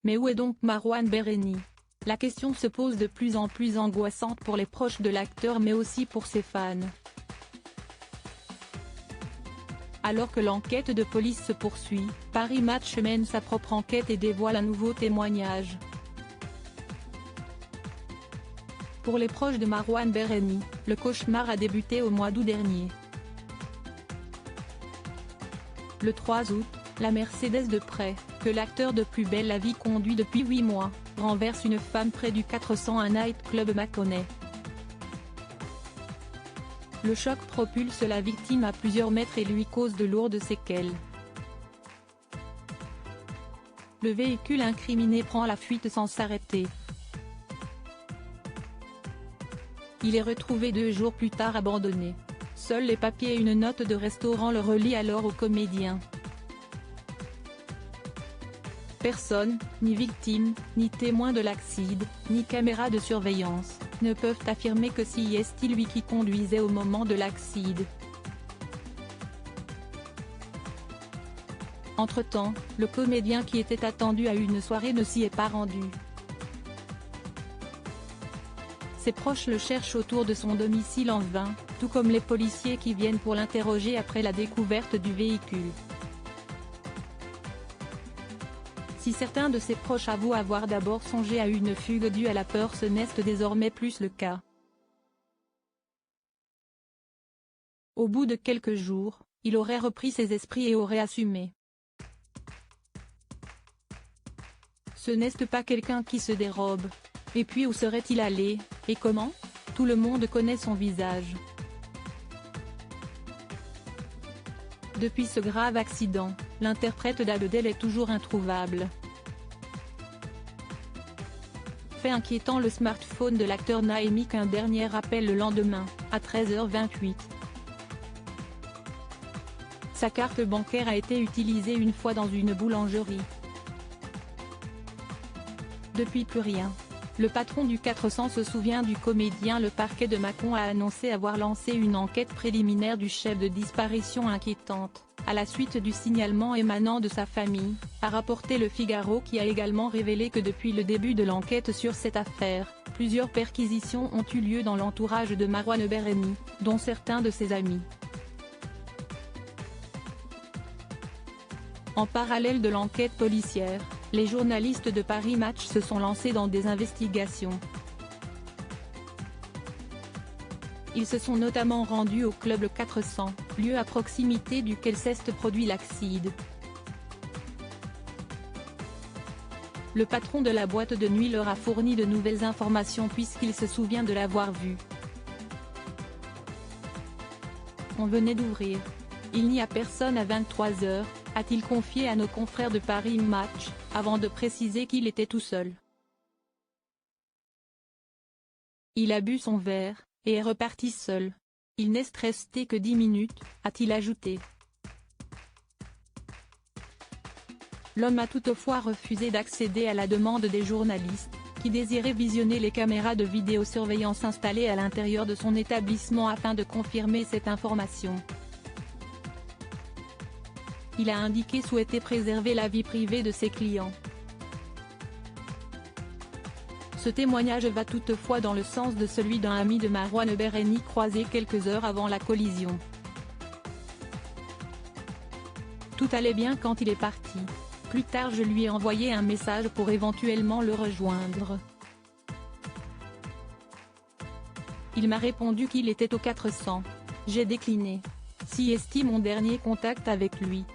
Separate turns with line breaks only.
Mais où est donc Marouane Berreni? La question se pose de plus en plus angoissante pour les proches de l'acteur mais aussi pour ses fans. Alors que l'enquête de police se poursuit, Paris Match mène sa propre enquête et dévoile un nouveau témoignage. Pour les proches de Marouane Berreni, le cauchemar a débuté au mois d'août dernier. Le 3 août, la Mercedes de près, que l'acteur de Plus belle la vie conduit depuis 8 mois, renverse une femme près du 401 Nightclub Mâconnais. Le choc propulse la victime à plusieurs mètres et lui cause de lourdes séquelles. Le véhicule incriminé prend la fuite sans s'arrêter. Il est retrouvé 2 jours plus tard abandonné. Seuls les papiers et une note de restaurant le relient alors au comédien. Personne, ni victime, ni témoin de l'accident, ni caméra de surveillance, ne peuvent affirmer que c'est lui qui conduisait au moment de l'accident. Entre-temps, le comédien qui était attendu à une soirée ne s'y est pas rendu. Ses proches le cherchent autour de son domicile en vain, tout comme les policiers qui viennent pour l'interroger après la découverte du véhicule. Si certains de ses proches avouent avoir d'abord songé à une fugue due à la peur, ce n'est désormais plus le cas. Au bout de quelques jours, il aurait repris ses esprits et aurait assumé. Ce n'est pas quelqu'un qui se dérobe. Et puis où serait-il allé, et comment? Tout le monde connaît son visage. Depuis ce grave accident, l'interprète d'Adèle est toujours introuvable. Fait inquiétant, le smartphone de l'acteur n'a émis qu'un dernier appel le lendemain, à 13h28. Sa carte bancaire a été utilisée une fois dans une boulangerie. Depuis plus rien. Le patron du 400 se souvient du comédien. Le parquet de Mâcon a annoncé avoir lancé une enquête préliminaire du chef de disparition inquiétante, à la suite du signalement émanant de sa famille, a rapporté Le Figaro, qui a également révélé que depuis le début de l'enquête sur cette affaire, plusieurs perquisitions ont eu lieu dans l'entourage de Marouane Berreni, dont certains de ses amis. En parallèle de l'enquête policière, les journalistes de Paris Match se sont lancés dans des investigations. Ils se sont notamment rendus au club 400, lieu à proximité duquel s'est produit l'accident. Le patron de la boîte de nuit leur a fourni de nouvelles informations puisqu'il se souvient de l'avoir vu. On venait d'ouvrir. Il n'y a personne à 23h, a-t-il confié à nos confrères de Paris Match, avant de préciser qu'il était tout seul. Il a bu son verre, et est reparti seul. Il n'est resté que 10 minutes, a-t-il ajouté. L'homme a toutefois refusé d'accéder à la demande des journalistes, qui désiraient visionner les caméras de vidéosurveillance installées à l'intérieur de son établissement afin de confirmer cette information. Il a indiqué souhaiter préserver la vie privée de ses clients. Ce témoignage va toutefois dans le sens de celui d'un ami de Marouane Berreni croisé quelques heures avant la collision. Tout allait bien quand il est parti. Plus tard, je lui ai envoyé un message pour éventuellement le rejoindre. Il m'a répondu qu'il était au 400. J'ai décliné. Si est mon dernier contact avec lui.